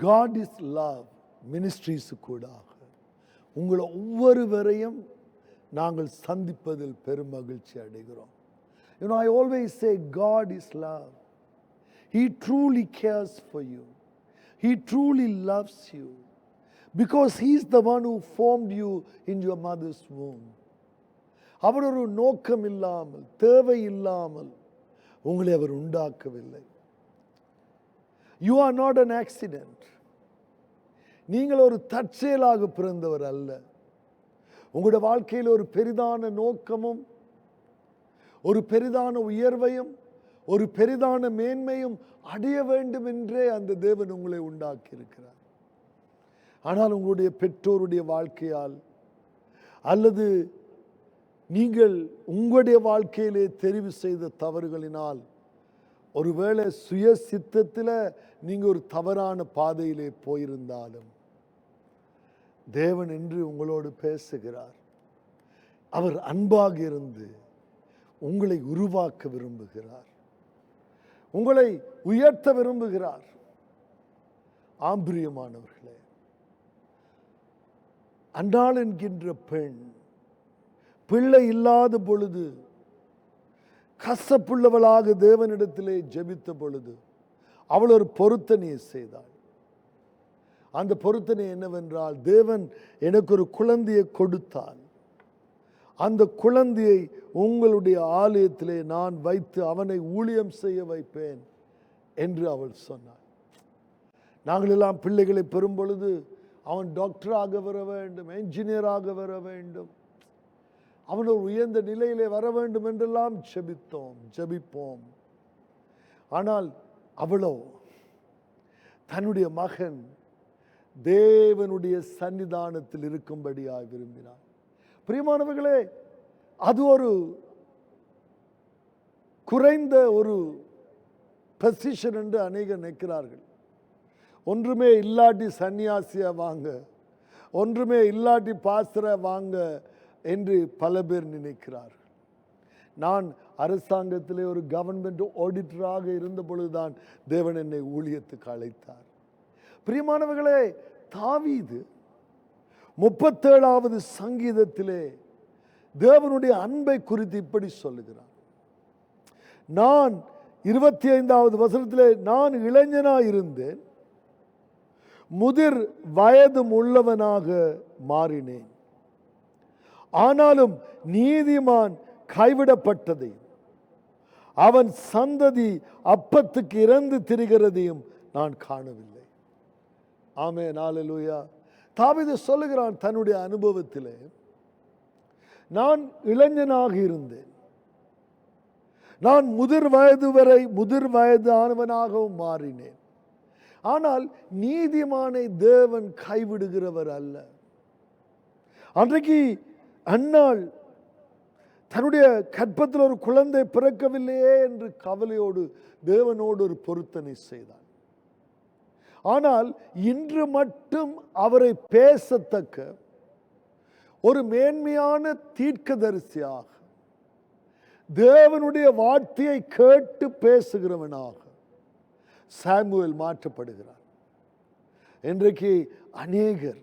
God is love ministries கூடாக உங்களை ஒவ்வொருவரையும் நாங்கள் சந்திப்பதில் பெரும் மகிழ்ச்சி அடைகிறோம். You know, I always say God is love. He truly cares for you. He truly loves you because He is the one who formed you in your mother's womb. அவர் ஒரு நோக்கம் இல்லாமல் தேவை இல்லாமல் உங்களை அவர் உண்டாக்கவில்லை. You are not an accident. நீங்கள் ஒரு தற்செயலாக பிறந்தவர் அல்ல. உங்களுடைய வாழ்க்கையில் ஒரு பெரிதான நோக்கமும் ஒரு பெரிதான உயர்வையும் ஒரு பெரிதான மேன்மையும் அடைய வேண்டும் என்றே அந்த தேவன் உங்களை உண்டாக்கி இருக்கிறார். ஆனால் உங்களுடைய பெற்றோருடைய வாழ்க்கையால் அல்லது நீங்கள் உங்களுடைய வாழ்க்கையிலே தெரிவு செய்த தவறுகளினால் ஒருவேளை சுய சித்தத்தில் நீங்கள் ஒரு தவறான பாதையிலே போயிருந்தாலும் தேவன் என்று உங்களோடு பேசுகிறார். அவர் அன்பாக இருந்து உங்களை உருவாக்க விரும்புகிறார், உங்களை உயர்த்த விரும்புகிறார். ஆம்பிரியமானவர்களே, அன்னாள் என்கின்ற பெண் பிள்ளை இல்லாத பொழுது கசப்புள்ளவளாக தேவனிடத்திலே ஜெபித்த பொழுது அவள் ஒரு பொருத்தனையை செய்தாள். அந்த பொருத்தனை என்னவென்றால், தேவன் எனக்கு ஒரு குழந்தையை கொடுத்தால் அந்த குழந்தையை உங்களுடைய ஆலயத்திலே நான் வைத்து அவனை ஊழியம் செய்ய வைப்பேன் என்று அவள் சொன்னாள். நாங்கள் எல்லாம் பிள்ளைகளை பெறும் பொழுது அவன் டாக்டராக வர வேண்டும், என்ஜினியராக வர வேண்டும், அவன் ஒரு உயர்ந்த நிலையிலே வர வேண்டும் என்றெல்லாம் ஜெபிப்போம். ஆனால் அவளோ தன்னுடைய மகன் தேவனுடைய சன்னிதானத்தில் இருக்கும்படியாக விரும்பினார். பிரியமானவர்களே, அது ஒரு குறைந்த ஒரு பொசிஷன் என்று அநேகர் நினைக்கிறார்கள். ஒன்றுமே இல்லாட்டி சன்னியாசியா வாங்க, ஒன்றுமே இல்லாட்டி பாஸ்டரா வாங்க என்று பல பேர் நினைக்கிறார்கள். நான் அரசாங்கத்திலே ஒரு கவர்மெண்ட் ஆடிட்டராக இருந்த பொழுதுதான் தேவன் என்னை ஊழியத்துக்கு அழைத்தார். பிரியமானவர்களே, தாவீது 37வது சங்கீதத்திலே தேவனுடைய அன்பை குறித்து இப்படி சொல்லுகிறார். நான் 25வது வசனத்திலே, நான் இளைஞனாய் இருந்தேன், முதிர் வயதும் உள்ளவனாக மாறினேன், ஆனாலும் நீதிமான் கைவிடப்பட்டதையும் அவன் சந்ததி அப்பத்துக்கு இறந்து திரிகிறதையும் நான் காணவில்லை. ஆமென், அல்லேலூயா. தாவீது சொல்லுகிறான் தன்னுடைய அனுபவத்திலே, நான் இளைஞனாக இருந்தேன், நான் முதிர் வயது ஆனவனாகவும் மாறினேன், ஆனால் நீதிமானை தேவன் கைவிடுகிறவர் அல்ல. அன்றைக்கு அன்னாள் தன்னுடைய கற்பத்தில் ஒரு குழந்தை பிறக்கவில்லையே என்று கவலையோடு தேவனோடு ஒரு பொருத்தனை செய்தார். ஆனால் இன்று மட்டும் அவரை பேசத்தக்க ஒரு மேன்மையான தீர்க்கதரிசியாக, தேவனுடைய வார்த்தையை கேட்டு பேசுகிறவனாக சாமுவேல் மாற்றப்படுகிறார். இன்றைக்கு அநேகர்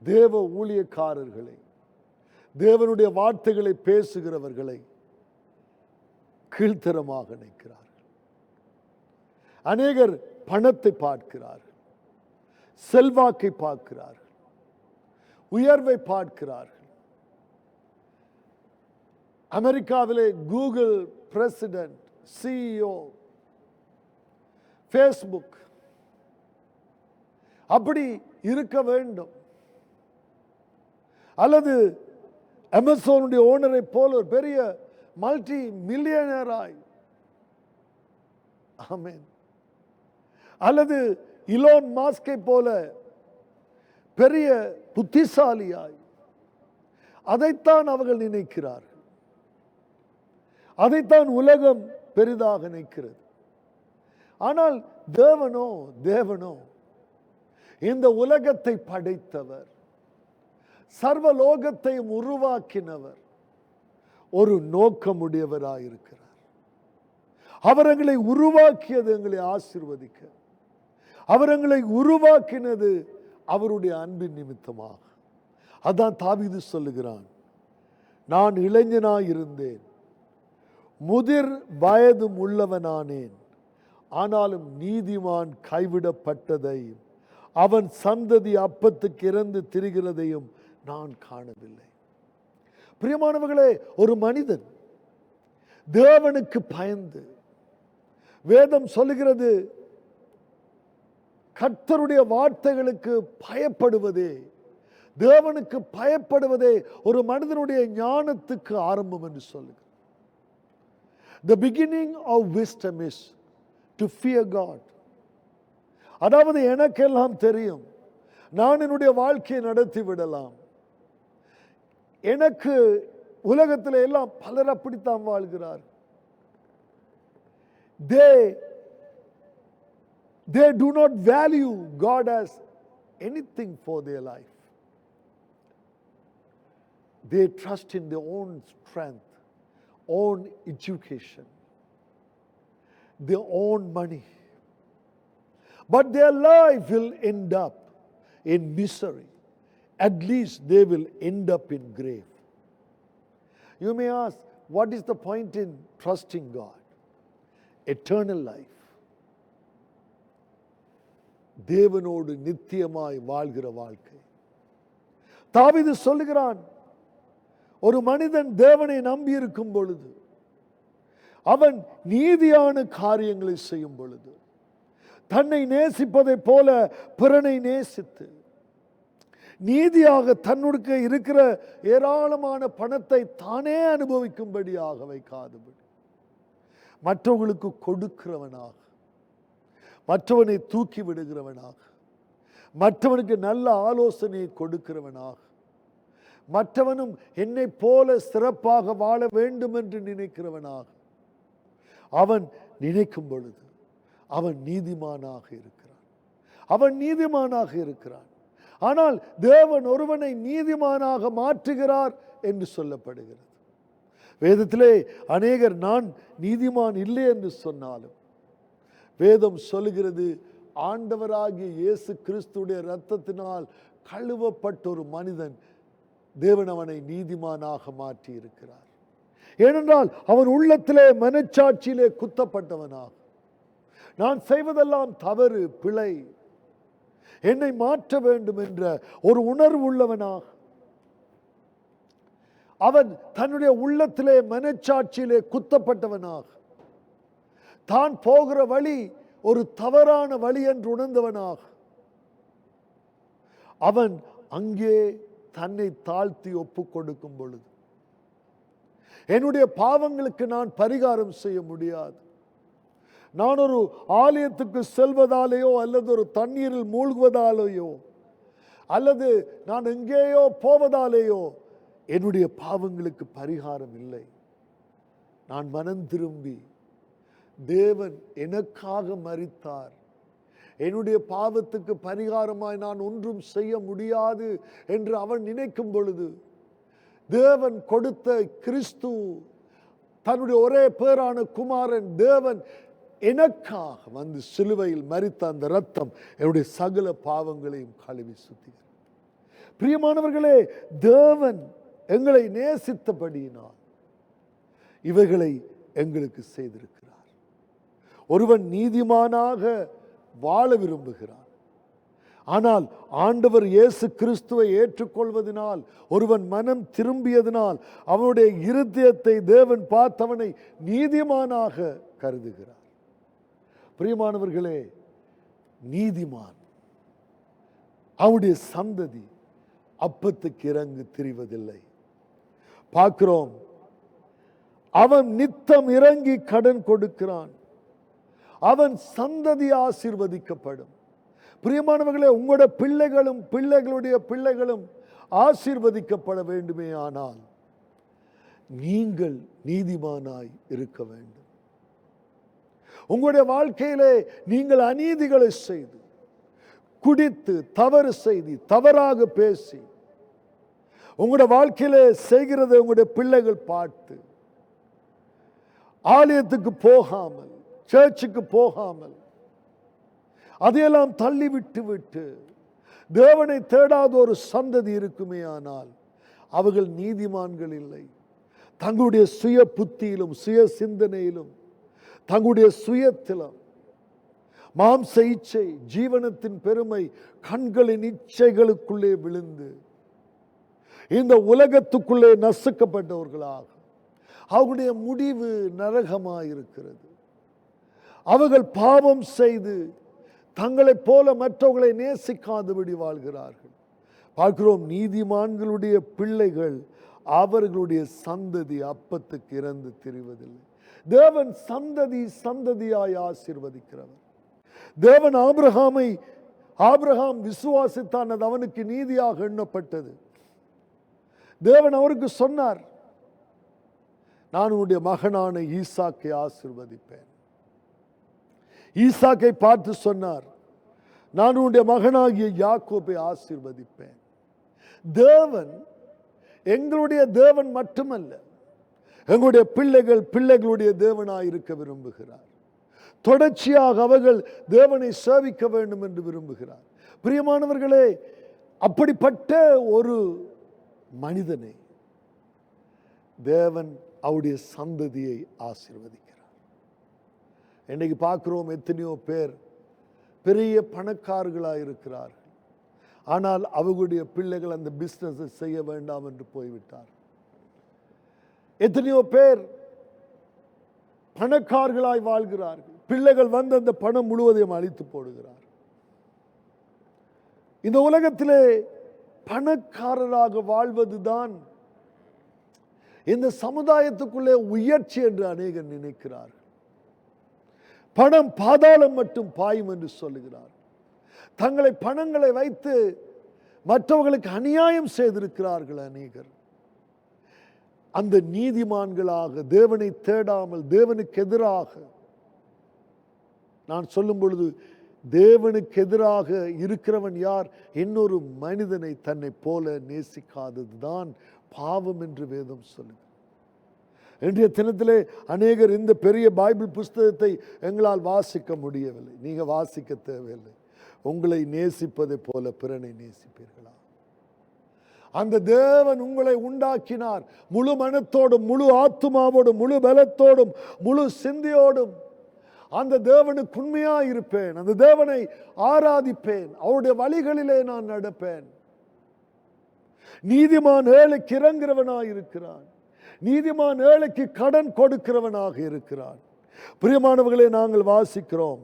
தேவ ஊழியக்காரர்களை, தேவனுடைய வார்த்தைகளை பேசுகிறவர்களை கீழ்த்தரமாக நினைக்கிறார்கள். அநேகர் பணத்தை பார்க்கிறார்கள், செல்வாக்கை பார்க்கிறார்கள், உயர்வை பார்க்கிறார்கள். அமெரிக்காவிலே கூகுள் பிரசிடென்ட், CEO, ஃபேஸ்புக் அப்படி இருக்க வேண்டும், அல்லது அமேசானுடைய ஓனரை போல ஒரு பெரிய மல்டி மில்லியனராய், ஆமென், அல்லது இலோன் மாஸ்கை போல பெரிய புத்திசாலியாய், அதைத்தான் அவர்கள் நினைக்கிறார்கள். அதைத்தான் உலகம் பெரிதாக நினைக்கிறது. ஆனால் தேவனோ இந்த உலகத்தை படைத்தவர், சர்வலோகத்தையும் உருவாக்கினவர், ஒரு நோக்கமுடையவராயிருக்கிறார். அவர் எங்களை உருவாக்கியது எங்களை ஆசீர்வதிக்க, அவர் எங்களை உருவாக்கினது அவருடைய அன்பின் நிமித்தமாக. அதான் தாவீது சொல்லுகிறான், நான் இளைஞனாயிருந்தேன், முதிர் வயதும் உள்ளவனானேன், ஆனாலும் நீதிமான் கைவிடப்பட்டதை அவன் சந்ததி அப்பத்துக்கு இறந்து திரிகிறதையும் நான் காணவில்லை. பிரியமானவர்களே, ஒரு மனிதன் தேவனுக்கு பயந்து, வேதம் சொல்லுகிறது கர்த்தருடைய வார்த்தைகளுக்கு பயப்படுவதே, தேவனுக்கு பயப்படுவதே ஒரு மனிதனுடைய ஞானத்துக்கு ஆரம்பம் என்று சொல்லுகிறது. The beginning of wisdom is to fear God. அதாவது எனக்கெல்லாம் தெரியும், நான் என்னுடைய வாழ்க்கையை நடத்தி விடலாம், எனக்கு உலகத்தில் எல்லாம் பலர் அப்படித்தான் வாழ்கிறார். They do not value God as anything for their life. They trust in their own strength, own education, their own money. But their life will end up in misery. At least they will end up in grave. You may ask, what is the point in trusting God? Eternal life. தேவனோடு நித்தியமாய் வாழ்கிற வாழ்க்கை. தாவீது சொல்லுகிறான், ஒரு மனிதன் தேவனை நம்பி இருக்கும் பொழுது, அவன் நீதியான காரியங்களை செய்யும் பொழுது, தன்னை நேசிப்பதை போல பிறனை நேசித்து, நீதியாக தன்னுடைய இருக்கிற ஏராளமான பணத்தை தானே அனுபவிக்கும்படியாக வைக்காதபடி, மற்றவர்களுக்கு கொடுக்கிறவனாக, மற்றவனை தூக்கி விடுகிறவனாக, மற்றவனுக்கு நல்ல ஆலோசனையை கொடுக்கிறவனாக, மற்றவனும் என்னை போல சிறப்பாக வாழ வேண்டும் என்று நினைக்கிறவனாக அவன் நினைக்கும் பொழுது அவன் நீதிமானாக இருக்கிறான். அவன் நீதிமானாக இருக்கிறான். ஆனால் தேவன் ஒருவனை நீதிமானாக மாற்றுகிறார் என்று சொல்லப்படுகிறது. வேதத்திலே அநேகர் நான் நீதிமான் இல்லை என்று சொன்னாலும், வேதம் சொல்லுகிறது, ஆண்டவராகிய இயேசு கிறிஸ்துடைய இரத்தத்தினால் கழுவப்பட்ட ஒரு மனிதன் தேவன் அவனை நீதிமானாக மாற்றி இருக்கிறார். ஏனென்றால் அவன் உள்ளத்திலே மனச்சாட்சியிலே குத்தப்பட்டவனாக, நான் செய்வதெல்லாம் தவறு, பிழை, என்னை மாற்ற வேண்டும் என்ற ஒரு உணர்வு உள்ளவனாக, அவன் தன்னுடைய உள்ளத்திலே மனச்சாட்சியிலே குத்தப்பட்டவனாக, தான் போகிற வழி ஒரு தவறான வழி என்று உணர்ந்தவனாக அவன் அங்கே தன்னை தாழ்த்தி ஒப்புக் கொடுக்கும் பொழுது, என்னுடைய பாவங்களுக்கு நான் பரிகாரம் செய்ய முடியாது, நான் ஒரு ஆலயத்துக்கு செல்வதாலேயோ அல்லது ஒரு தண்ணீரில் மூழ்குவதாலேயோ அல்லது நான் எங்கேயோ போவதாலேயோ என்னுடைய பாவங்களுக்கு பரிகாரம் இல்லை, நான் மனம் திரும்பி தேவன் எனக்காக மரித்தார், என்னுடைய பாவத்துக்கு பரிகாரமாய் நான் ஒன்றும் செய்ய முடியாது என்று அவன் நினைக்கும் பொழுது, தேவன் கொடுத்த கிறிஸ்து, தன்னுடைய ஒரே பேரான குமாரன், தேவன் எனக்காக வந்து சிலுவையில் மரித்த அந்த இரத்தம் என்னுடைய சகல பாவங்களையும் கழுவி சுத்திகரிக்கும். பிரியமானவர்களே, தேவன் எங்களை நேசித்தபடியினால் இவைகளை எங்களுக்கு செய்திருக்கிறார். ஒருவன் நீதிமானாக வாழ விரும்புகிறான், ஆனால் ஆண்டவர் இயேசு கிறிஸ்துவை ஏற்றுக்கொள்வதனால், ஒருவன் மனம் திரும்பியதனால் அவனுடைய இருதயத்தை தேவன் பார்த்தவனை நீதிமானாக கருதுகிறார். பிரியமானவர்களே, நீதிமான் அவனுடைய சந்ததி அப்பத்துக்கு இறங்கு திரிவதில்லை. பார்க்கிறோம், அவன் நித்தம் இறங்கி கடன் கொடுக்கிறான், அவன் சந்ததி ஆசீர்வதிக்கப்படும். பிரியமானவர்களே, உங்களுடைய பிள்ளைகளும் பிள்ளைகளுடைய பிள்ளைகளும் ஆசீர்வதிக்கப்பட வேண்டுமே ஆனால் நீங்கள் நீதிமானாய் இருக்க வேண்டும். உங்களுடைய வாழ்க்கையிலே நீங்கள் அநீதிகளை செய்து, குடித்து, தவறு செய்து, தவறாக பேசி, உங்களுடைய வாழ்க்கையிலே செய்கிறதை உங்களுடைய பிள்ளைகள் பார்த்து, ஆலயத்துக்கு போகாமல், சர்ச்சுக்கு போகாமல், அதையெல்லாம் தள்ளிவிட்டு விட்டு தேவனை தேடாத ஒரு சந்ததி இருக்குமே ஆனால் அவர்கள் நீதிமான்கள் இல்லை. தங்களுடைய சுய புத்தியிலும் சுய சிந்தனையிலும் தங்களுடைய சுயத்திலும் மாம்ச இச்சை, ஜீவனத்தின் பெருமை, கண்களின் இச்சைகளுக்குள்ளே விழுந்து இந்த உலகத்துக்குள்ளே நசுக்கப்பட்டவர்களாக அவர்களுடைய முடிவு நரகமாயிருக்கிறது. அவர்கள் பாவம் செய்து தங்களைப் போல மற்றவர்களை நேசிக்காதபடி வாழ்கிறார்கள். பார்க்கிறோம், நீதிமான்களுடைய பிள்ளைகள் அவர்களுடைய சந்ததி அப்பத்துக்கு இறந்து திரிவதில்லை. தேவன் சந்ததி சந்ததியாய் ஆசீர்வதிக்கிறவர். தேவன் ஆபிரகாம் விசுவாசித்தான், அது அவனுக்கு நீதியாக எண்ணப்பட்டது. தேவன் அவருக்கு சொன்னார், நான் உன்னுடைய மகனான ஈசாக்கை ஆசீர்வதிப்பேன். ஈசாக்கை பார்த்து சொன்னார், நான் உன்னுடைய மகனாகிய யாக்கோபை ஆசீர்வதிப்பேன். தேவன் எங்களுடைய தேவன் மட்டுமல்ல, எங்களுடைய பிள்ளைகளுடைய தேவனாய் இருக்க விரும்புகிறார். தொடர்ச்சியாக அவர்கள் தேவனை சேவிக்க வேண்டும் என்று விரும்புகிறார். பிரியமானவர்களே, அப்படிப்பட்ட ஒரு மனிதனை தேவன் அவருடைய சந்ததியை ஆசீர்வதிக்கிறார். இன்னைக்கு பார்க்கிறோம், எத்தனையோ பேர் பெரிய பணக்காரர்களாக இருக்கிறார்கள். ஆனால் அவர்களுடைய பிள்ளைகள் அந்த பிசினஸ் செய்ய வேண்டாம் என்று போய்விட்டார். எத்தனையோ பேர் பணக்காரர்களாய் வாழ்கிறார்கள். பிள்ளைகள் வந்து அந்த பணம் முழுவதையும் அழித்து போடுகிறார். இந்த உலகத்திலே பணக்காரராக வாழ்வதுதான் இந்த சமுதாயத்துக்குள்ளே உயர்ச்சி என்று அநேகர் நினைக்கிறார்கள். பணம் பாதாளம் மட்டும் பாயும் என்று சொல்லுகிறார். தங்களை பணங்களை வைத்து மற்றவர்களுக்கு அநியாயம் செய்திருக்கிறார்கள் அநேகர். அந்த நீதிமான்களாக தேவனை தேடாமல் தேவனுக்கு எதிராக, நான் சொல்லும் பொழுது தேவனுக்கு எதிராக இருக்கிறவன் யார்? இன்னொரு மனிதனை தன்னை போல நேசிக்காததுதான் பாவம் என்று வேதம் சொல்லுது. இன்றைய தினத்திலே அநேகர் இந்த பெரிய பைபிள் புஸ்தகத்தை எங்களால் வாசிக்க முடியவில்லை. நீங்க வாசிக்க தேவையில்லை. உங்களை நேசிப்பதை போல பிறனை நேசிப்பீர்களா? அந்த தேவன் உங்களை உண்டாக்கினார். முழு மனத்தோடும், முழு ஆத்துமாவோடும், முழு பலத்தோடும், முழு சிந்தையோடும் அந்த தேவனுக்கு உண்மையாக இருப்பேன். அந்த தேவனை ஆராதிப்பேன். அவருடைய வழிகளிலே நான் நடப்பேன். நீதிமான் ஏழைக்கு இறங்குகிறவனாக இருக்கிறான். நீதிமான் ஏழைக்கு கடன் கொடுக்கிறவனாக இருக்கிறான். பிரியமானவர்களே, நாங்கள் வாசிக்கிறோம்,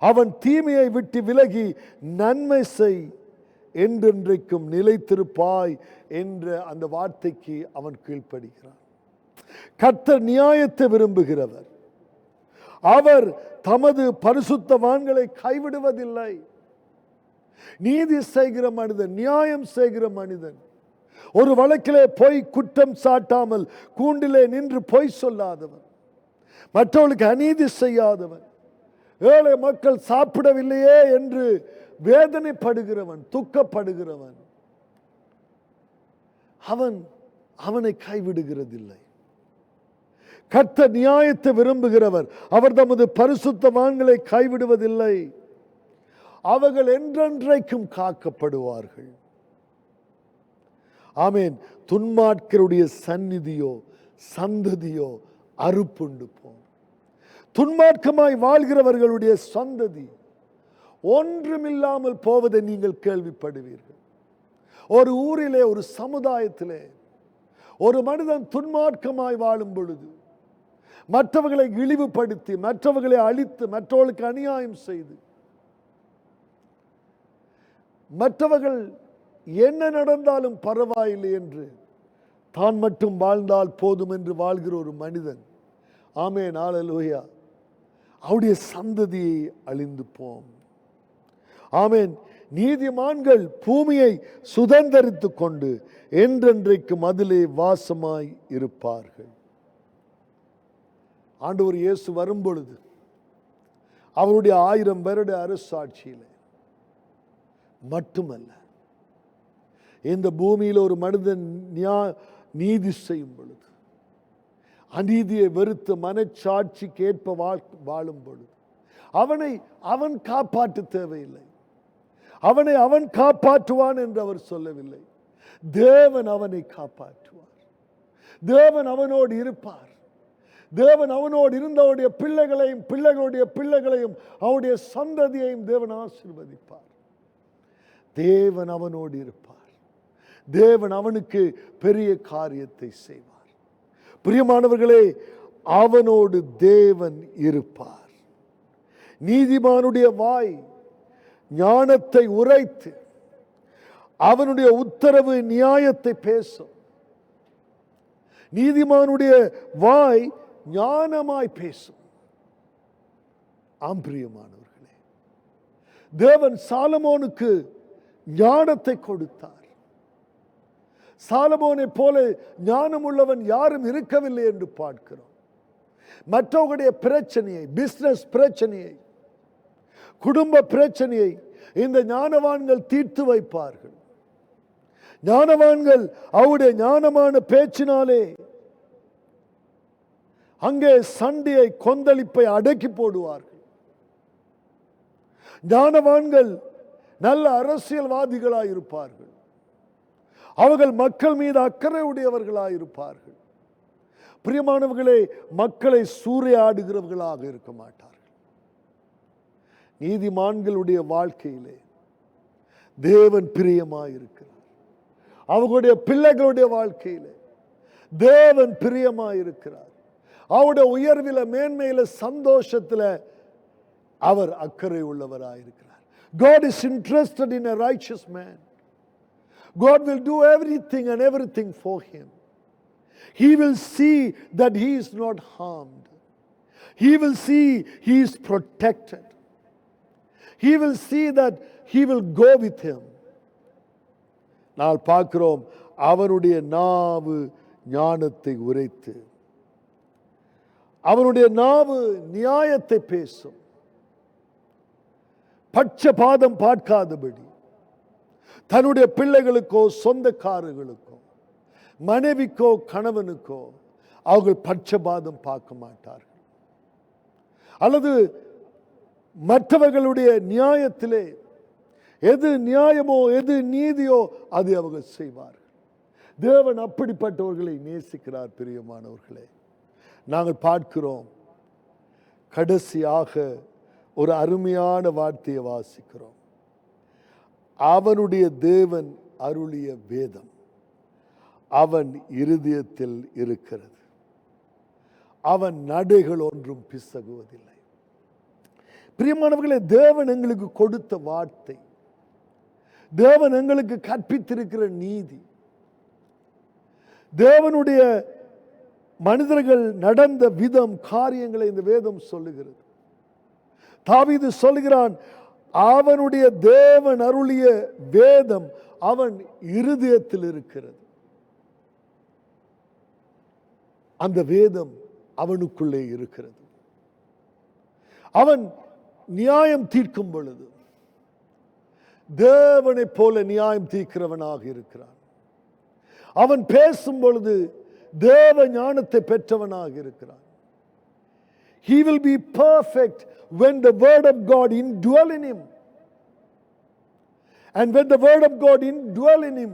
அவன் தீமையை விட்டு விலகி நன்மை செய், என்றென்றைக்கும் நிலைத்திருப்பாய் என்ற அந்த வார்த்தைக்கு அவன் கீழ்ப்படுகிறான். கர்த்தர் நியாயத்தை விரும்புகிறவர். அவர் தமது பரிசுத்தவான்களை கைவிடுவதில்லை. நீதி செய்கிற மனிதன், நியாயம் செய்கிற மனிதன், ஒரு வழக்கிலே பொய் குற்றம் சாட்டாமல் கூண்டிலே நின்று பொய் சொல்லாதவன், மற்றவர்களுக்கு அநீதி செய்யாதவன், ஏழை மக்கள் சாப்பிடவில்லையே என்று வேதனைப்படுகிறவன், துக்கப்படுகிறவன், அவனை கைவிடுகிறதில்லை. கர்த்தர் நியாயத்தை விரும்புகிறவர். அவர் தமது பரிசுத்தவான்களை கைவிடுவதில்லை. அவர்கள் என்றென்றைக்கும் காக்கப்படுவார்கள். ஆமேன். துன்மார்க்கருடைய சந்நிதியோ சந்ததியோ அறுப்புண்டு போம். துன்மார்க்கமாய் வாழ்கிறவர்களுடைய சந்ததி ஒன்றுமில்லாமல் போவதை நீங்கள் கேள்விப்படுவீர்கள். ஒரு ஊரிலே, ஒரு சமுதாயத்திலே ஒரு மனிதன் துன்மார்க்கமாய் வாழும் பொழுது, மற்றவர்களை இழிவுபடுத்தி, மற்றவர்களை அழித்து, மற்றவர்களுக்கு அநியாயம் செய்து, மற்றவர்கள் என்ன நடந்தாலும் பரவாயில்லை என்று தான் மட்டும் வாழ்ந்தால் போதும் என்று வாழ்கிற ஒரு மனிதன், ஆமென், ஹல்லேலூயா, அவருடைய சந்ததியை அழிந்து போம். ஆமென். நீதிமான்கள் பூமியை சுதந்தரித்துக் கொண்டு என்றென்றைக்கும் அதிலே வாசமாய் இருப்பார்கள். ஆண்டவர் இயேசு வரும்பொழுது அவருடைய 1000 வருட அரசாட்சியில மட்டுமல்ல, இந்த பூமியில் ஒரு மனிதன் நீதி செய்யும் பொழுது, அநீதியை வெறுத்து மனச்சாட்சிக்கு ஏற்ப வாழும் பொழுது, அவனை அவன் காப்பாற்ற தேவையில்லை. அவனை அவன் காப்பாற்றுவான் என்று அவர் சொல்லவில்லை. தேவன் அவனை காப்பாற்றுவார். தேவன் அவனோடு இருப்பார். தேவன் அவனோடு இருந்த அவருடைய பிள்ளைகளையும் பிள்ளைகளுடைய பிள்ளைகளையும் அவருடைய சந்ததியையும் தேவன் ஆசீர்வதிப்பார். தேவன் அவனோடு இருப்பார். தேவன் அவனுக்கு பெரிய காரியத்தை செய்வார். பிரியமானவர்களே, அவனோடு தேவன் இருப்பார். நீதிமானுடைய வாய் ஞானத்தை உரைத்து அவனுடைய உத்தரவு நியாயத்தை பேசும். நீதிமானுடைய வாய் ஞானமாய் பேசும். பிரியமானவர்களே, தேவன் சாலமோனுக்கு ஞானத்தை கொடுத்தார். சாலமோனை போல ஞானம் உள்ளவன் யாரும் இருக்கவில்லை என்று பார்க்கிறோம். மற்றவர்களுடைய பிரச்சனையை, பிசினஸ் பிரச்சனையை, குடும்ப பிரச்சனையை இந்த ஞானவான்கள் தீர்த்து வைப்பார்கள். ஞானவான்கள் அவருடைய ஞானமான பேச்சினாலே அங்கே சண்டையை, கொந்தளிப்பை அடக்கி போடுவார்கள். ஞானவான்கள் நல்ல அரசியல்வாதிகளாயிருப்பார்கள். அவர்கள் மக்கள் மீது அக்கறை உடையவர்களாயிருப்பார்கள். பிரியமானவர்களே, மக்களை சூறையாடுகிறவர்களாக இருக்க மாட்டார்கள். நீதிமான்களுடைய வாழ்க்கையிலே தேவன் பிரியமாயிருக்கிறார். அவர்களுடைய பிள்ளைகளுடைய வாழ்க்கையிலே தேவன் பிரியமாயிருக்கிறார். அவருடைய உயர்வில, மேன்மையில, சந்தோஷத்துல அவர் அக்கறை உள்ளவராயிருக்கிறார். God is interested in a righteous man. God will do everything and everything for him. He will see that he is not harmed. He will see he is protected. He will see that he will go with him. நான் பார்க்கிறோம், அவனுடைய நாவு ஞானத்தை உரைத்து, அவனுடைய நாவு நியாயத்தை பேசும். பட்சபாதம் பார்க்காதபடி தன்னுடைய பிள்ளைகளுக்கோ, சொந்தக்காரர்களுக்கோ, மனைவிக்கோ, கணவனுக்கோ அவர்கள் பட்சபாதம் பார்க்க மாட்டார்கள். அல்லது மற்றவர்களுடைய நியாயத்திலே எது நியாயமோ, எது நீதியோ அதை அவர்கள் செய்வார்கள். தேவன் அப்படிப்பட்டவர்களை நேசிக்கிறார். பிரியமானவர்களே, நாங்கள் பார்க்கிறோம், கடைசியாக ஒரு அருமையான வார்த்தையை வாசிக்கிறோம். அவனுடைய தேவன் அருளிய வேதம் அவன் இருதயத்தில் இருக்கிறது. அவன் நடைகள் ஒன்றும் பிசகுவதில்லை. பிரியமானவர்களே, தேவன் எங்களுக்கு கொடுத்த வார்த்தை, தேவன் எங்களுக்கு கற்பித்திருக்கிற நீதி, தேவனுடைய மனிதர்கள் நடந்த விதம், காரியங்களை இந்த வேதம் சொல்லுகிறது. தாவீது சொல்லுகிறான், அவனுடைய தேவன் அருளிய வேதம் அவன் இருதயத்தில் இருக்கிறது. அந்த வேதம் அவனுக்குள்ளே இருக்கிறது. அவன் நியாயம் தீர்க்கும் பொழுது தேவனை போல நியாயம் தீர்க்கிறவனாக இருக்கிறான். அவன் பேசும் பொழுது தேவ ஞானத்தை பெற்றவனாக இருக்கிறான். He will be perfect when the word of God indwell in him. And when the word of God indwell in him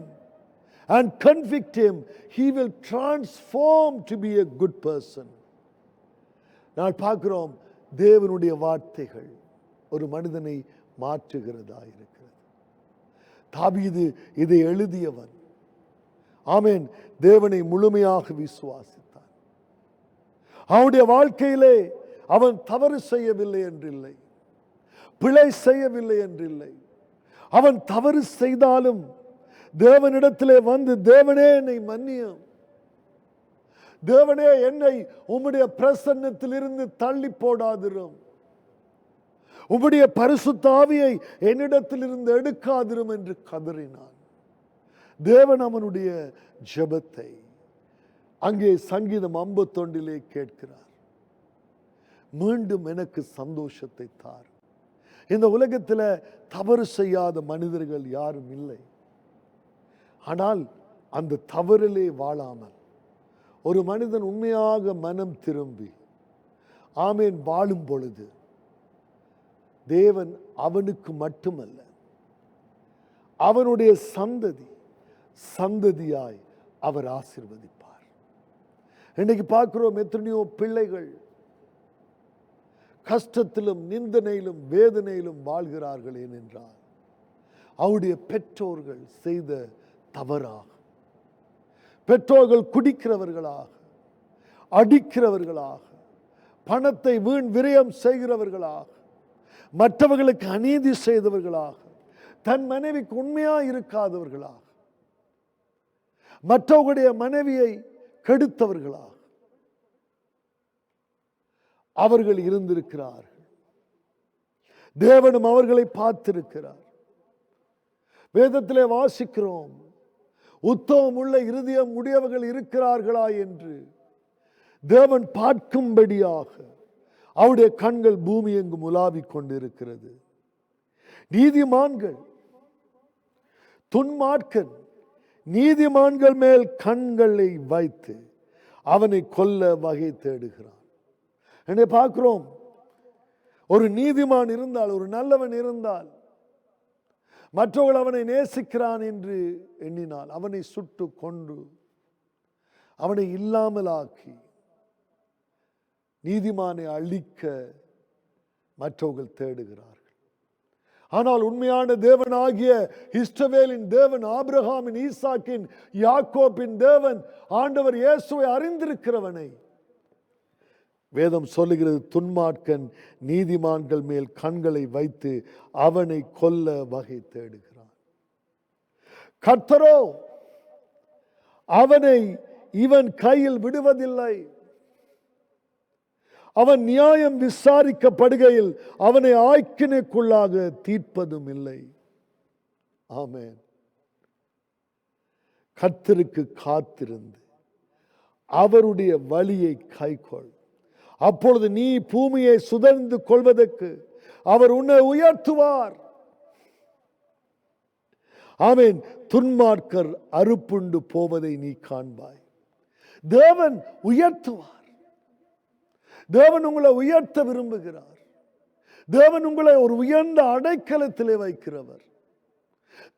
and convict him, he will transform to be a good person. நான் பார்க்கிறோம், தேவனுடைய வார்த்தைகள் ஒரு மனிதனை மாற்றுகிறதா இருக்கிறது. தாவீது இதை எழுதியவன். ஆமென். தேவனை முழுமையாக விசுவாசித்தான். அவனுடைய வாழ்க்கையிலே அவன் தவறு செய்யவில்லை என்றில்லை, பிழை செய்யவில்லை என்றில்லை. அவன் தவறு செய்தாலும் தேவனிடத்திலே வந்து, தேவனே என்னை மன்னியும், தேவனே என்னை உம்முடைய பிரசன்னத்தில் இருந்து தள்ளி போடாதிரும், உம்முடைய பரிசுத்த ஆவியை என்னிடத்தில் இருந்து எடுக்காதிரும் என்று கதறினான். தேவன் அவனுடைய ஜெபத்தை அங்கே சங்கீதம் 51 கேட்கிறார். மீண்டும் எனக்கு சந்தோஷத்தை தார். இந்த உலகத்தில் தவறு செய்யாத மனிதர்கள் யாரும் இல்லை. ஆனால் அந்த தவறிலே வாழாமல் ஒரு மனிதன் உண்மையாக மனம் திரும்பி ஆமேன் வாழும் பொழுது தேவன் அவனுக்கு மட்டுமல்ல, அவனுடைய சந்ததியாய் அவர் ஆசீர்வதிப்பார். இன்னைக்கு பார்க்கிறோம் எத்தனையோ பிள்ளைகள் கஷ்டத்திலும் நிந்தனையிலும் வேதனையிலும் வாழ்கிறார்கள். ஏனென்றால் அவருடைய பெற்றோர்கள் செய்த தவறாக, பெற்றோர்கள் குடிக்கிறவர்களாக, அடிக்கிறவர்களாக, பணத்தை வீண் விரயம் செய்கிறவர்களாக, மற்றவர்களுக்கு அநீதி செய்தவர்களாக, தன் மனைவிக்கு உண்மையா இருக்காதவர்களாக, மற்றவர்களுடைய மனைவியை கெடுத்தவர்களாக அவர்கள் இருந்திருக்கிறார்கள். தேவனும் அவர்களை பார்த்திருக்கிறார். வேதத்திலே வாசிக்கிறோம், உத்தமம் உள்ள இருதயம் உடையவர்கள் இருக்கிறார்களா என்று தேவன் பார்க்கும்படியாக அவருடைய கண்கள் பூமி எங்கும் உலாவிக் கொண்டிருக்கிறது. நீதிமான்கள், துன்மார்க்கன் நீதிமான்கள் மேல் கண்களை வைத்து அவனை கொல்ல வகை தேடுகிறான். என்னை பார்க்கிறோம், ஒரு நீதிமான் இருந்தால், ஒரு நல்லவன் இருந்தால், மற்றவர்கள் அவனை நேசிக்கிறான் என்று எண்ணினால் அவனை சுட்டு கொண்டு அவனை இல்லாமலாக்கி நீதிமானை அழிக்க மற்றவர்கள் தேடுகிறார்கள். ஆனால் உண்மையான தேவனாகிய இஸ்ரவேலின் தேவன், ஆபிரகாமின், ஈசாக்கின், யாக்கோபின் தேவன், ஆண்டவர் இயேசுவை அறிந்திருக்கிறவனை வேதம் சொல்லுகிறது, துன்மார்க்கன் நீதிமான்கள் மேல் கண்களை வைத்து அவனை கொல்ல வகை தேடுகிறான். கர்த்தரோ அவனை இவன் கையில் விடுவதில்லை. அவன் நியாயம் விசாரிக்கப்படுகையில் அவனை ஆக்கினைக்குள்ளாக தீர்ப்பதும் இல்லை. ஆமென். கர்த்தருக்கு காத்திருந்து அவருடைய வழியை கைக்கொள். அப்பொழுது நீ பூமியை சுதந்திரந்து கொள்வதற்கு அவர் உன்னை உயர்த்துவார். ஆமென். துன்மார்க்கர் அறுப்புண்டு போவதை நீ காண்பாய். தேவன் உயர்த்துவார். தேவன் உங்களை உயர்த்த விரும்புகிறார். தேவன் உங்களை ஒரு உயர்ந்த அடைக்கலத்திலே வைக்கிறவர்.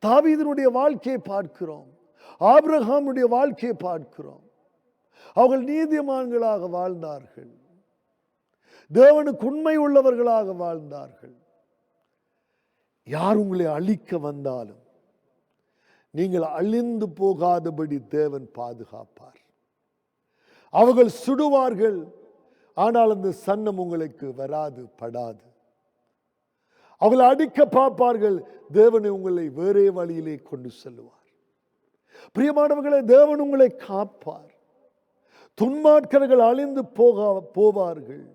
தாவீதினுடைய வாழ்க்கையை பார்க்கிறோம், ஆபிரகாமுடைய வாழ்க்கையை பார்க்கிறோம். அவர்கள் நீதிமான்களாக வாழ்ந்தார்கள், தேவனுக்கு உண்மை உள்ளவர்களாக வாழ்ந்தார்கள். யார் உங்களை அழிக்க வந்தாலும் நீங்கள் அழிந்து போகாதபடி தேவன் பாதுகாப்பார். அவர்கள் சுடுவார்கள், ஆனால் அந்த சன்னம் உங்களுக்கு வராது, படாது. அவங்களை அடிக்க பார்ப்பார்கள், தேவனை உங்களை வேறே வழியிலே கொண்டு செல்லுவார். பிரியமானவர்களே, தேவன் உங்களை காப்பார். துன்மார்க்கர்கள் அழிந்து போவார்கள்.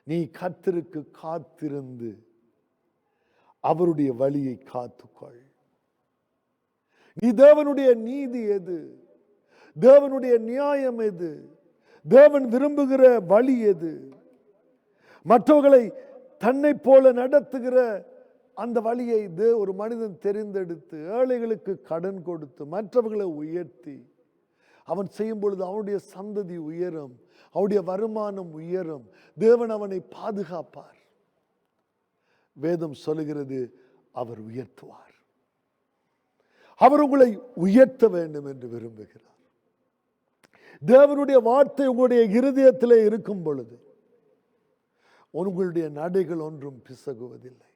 நீ கர்த்தருக்கு காத்திருந்து அவருடைய வழியை காத்துக்கொள். நீ தேவனுடைய நீதி எது, தேவனுடைய நியாயம் எது, தேவன் விரும்புகிற வழி எது, மற்றவர்களை தன்னை போல நடத்துகிற அந்த வழியை ஒரு மனிதன் தெரிந்தெடுத்து ஏழைகளுக்கு கடன் கொடுத்து மற்றவர்களை உயர்த்தி அவன் செய்யும் பொழுது அவனுடைய சந்ததி உயரும், அவனுடைய வருமானம் உயரும். தேவன் அவனை பாதுகாப்பார். வேதம் சொல்லுகிறது, அவர் உயர்த்துவார். அவர் உங்களை உயர்த்த வேண்டும் என்று விரும்புகிறார். தேவனுடைய வார்த்தை உங்களுடைய இருதயத்திலே இருக்கும் பொழுது உங்களுடைய நடைகள் ஒன்றும் பிசகுவதில்லை.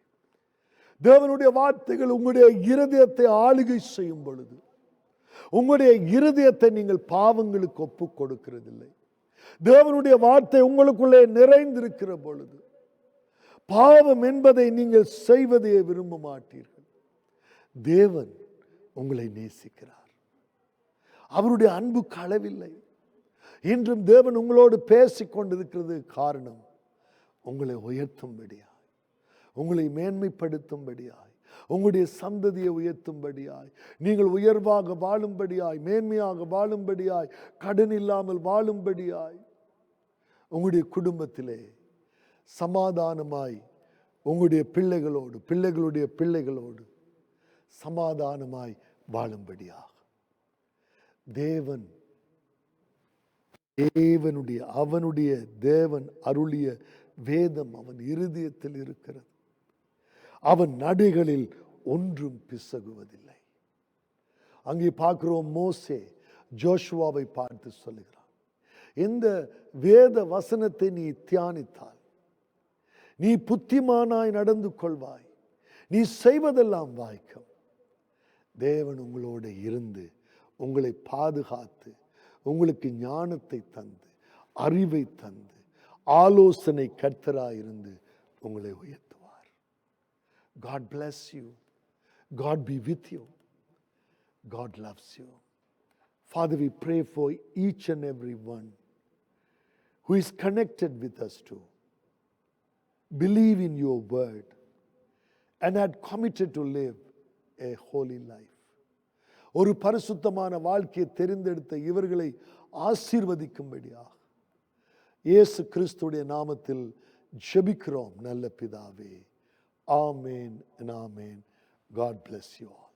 தேவனுடைய வார்த்தைகள் உங்களுடைய இருதயத்தை ஆளுகை செய்யும் பொழுது உங்களுடைய இருதயத்தை நீங்கள் பாவங்களுக்கு ஒப்புக் கொடுக்கிறதில்லை. தேவனுடைய வார்த்தை உங்களுக்குள்ளே நிறைந்திருக்கிற பொழுது பாவம் என்பதை நீங்கள் செய்வதை விரும்ப மாட்டீர்கள். தேவன் உங்களை நேசிக்கிறார். அவருடைய அன்பு களவில்லை. இன்றும் தேவன் உங்களோடு பேசிக் கொண்டிருக்கிறது காரணம் உங்களை உயர்த்தும்படியாய், உங்களை மேன்மைப்படுத்தும்படியாய், உங்களுடைய சந்ததியை உயர்த்தும்படியாய், நீங்கள் உயர்வாக வாழும்படியாய், மேன்மையாக வாழும்படியாய், கடன் இல்லாமல் வாழும்படியாய், உங்களுடைய குடும்பத்திலே சமாதானமாய் உங்களுடைய பிள்ளைகளோடு பிள்ளைகளுடைய பிள்ளைகளோடு சமாதானமாய் வாழும்படியாக அவனுடைய தேவன் அருளிய வேதம் அவன் இருதயத்தில் இருக்கிறது. அவன் நடைகளில் ஒன்றும் பிசகுவதில்லை. அங்கே பார்க்கிறோம், மோசே ஜோஷுவாவை பார்த்து சொல்லுகிறான், இந்த வேத வசனத்தை நீ தியானித்தால் நீ புத்திமானாய் நடந்து கொள்வாய், நீ செய்வதெல்லாம் வாய்க்கும். தேவன் உங்களோட இருந்து உங்களை பாதுகாத்து உங்களுக்கு ஞானத்தை தந்து அறிவை தந்து ஆலோசனை கர்த்தராயிருந்து உங்களை உயர்த்துவார். God bless you. God be with you. God loves you. Father, we pray for each and every one who is connected with us to believe in your word and had committed to live a holy life. ஒரு பரிசுத்தமான வாழ்க்கையை தெரிந்தெடுத்த இவர்களை ஆசீர்வதிக்கும்படியாக இயேசு கிறிஸ்துடைய நாமத்தில் ஜெபிக்கிறோம் நல்ல பிதாவே. ஆமென் and amen. God bless you all.